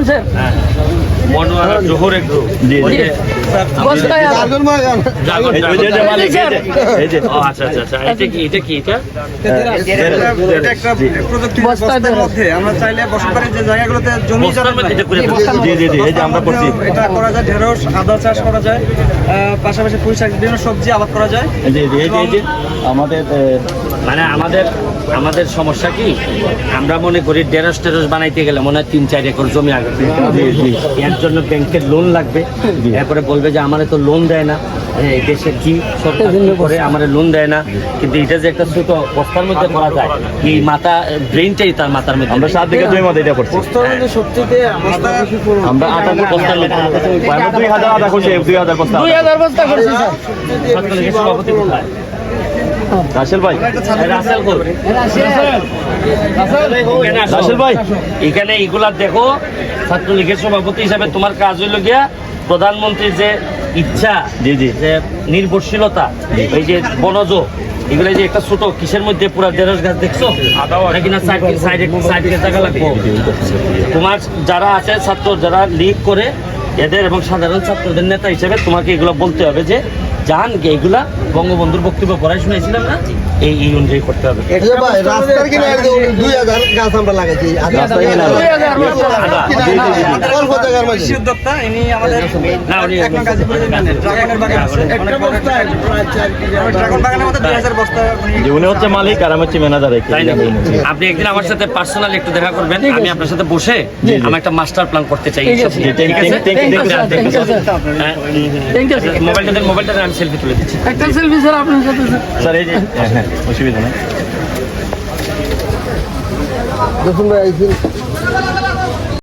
বলুন স্যার। মনোয়ারা জোহর এগ্রো জি জি বস্তায় আছে। এই যে মালিক এই যে ও আচ্ছা আচ্ছা আচ্ছা এটা কি এটা এটা একটা প্রযুক্তি বস্তার মধ্যে আমরা চাইলে বসতবাড়ির যে জায়গাগুলোতে জমি বস্তার মধ্যে এটা করে দেবো। জি জি জি এই যে আমরা করছি এটা করা যায়, ঢেঁড়স আদা চাষ করা যায়, পাশাপাশি পুঁই শাক বিভিন্ন সবজি আবাদ করা যায়। জি জি এই যে আমাদের মানে আমাদের সমস্যা কি আমরা মনে করি ঢেঁড়স বানাইতে গেলে মনে হয় 3-4 একর জমি আগে এর জন্য ব্যাংকের লোন লাগবে। এরপরে বলবে যে আমারে তো লোন দেয় না, এই দেশের কি সরকার করে আমারে লোন দেয় না। কিন্তু এটা যে একটা ছোট বস্তার মধ্যে করা যায়, এই মাথা ব্রেনটাই তার মাথার মধ্যে। আমরা 7 বিঘা জমি মধ্যে এটা করছি। আমরা 8 বস্তার মধ্যে 2000 আদা করছি, 2000 বস্তা 2000 বস্তা করছি স্যার। ছাত্রলীগের সভাপতি কোথায়? রাসেল ভাই রাসেল কই? রাসেল ভাই এখানে এগুলা দেখো, ছাত্রলীগের সভাপতি হিসাবে তোমার কাজ হইল গিয়া প্রধানমন্ত্রীর যে ইচ্ছা, জি জি যে নির্ভরশীলতা, এই যে বনজ এগুলো যে একটা ছোট কিসের মধ্যে পুরো ঢেঁড়স গাছ দেখছো নাকি না সাইডে জায়গা লাগবে। তোমার যারা আছে ছাত্র যারা লিড করে এদের এবং সাধারণ ছাত্রদের নেতা হিসেবে তোমাকে এগুলো বলতে হবে যে জান এগুলা বঙ্গবন্ধুর বক্তব্য পড়াই শুনেছিলাম না, এই অনুযায়ী করতে হবে। রাস্তার কিনারে 2000 গাছ আমরা লাগাইছি। রাস্তায় কিনা অল্প জায়গার মধ্যে। কৃষি উদ্যোক্তা ইনি আমাদের না, উনি এখন গাজীপুরে ড্রাগনের বাগান আছে। ড্রাগন বাগানের মধ্যে 2000 বস্তা যে উনি হচ্ছে মালিক আর আমি হচ্ছে ম্যানেজার। তাই নাকি? আপনি একদিন আমার সাথে পার্সোনালি একটু দেখা করবেন, আমি আপনার সাথে বসে আমি একটা মাস্টার প্ল্যান করতে চাই। ঠিক আছে। ঠিক আছে? Thank you, sir. Thank you, sir. হ্যাঁ, Thank you, sir. মোবাইলটা আমি সেলফি তুলে দিচ্ছি। একটা সেলফি স্যার আপনার সাথে স্যার। স্যার এই যে হ্যাঁ অসুবিধা নেই। দেখুন ভাই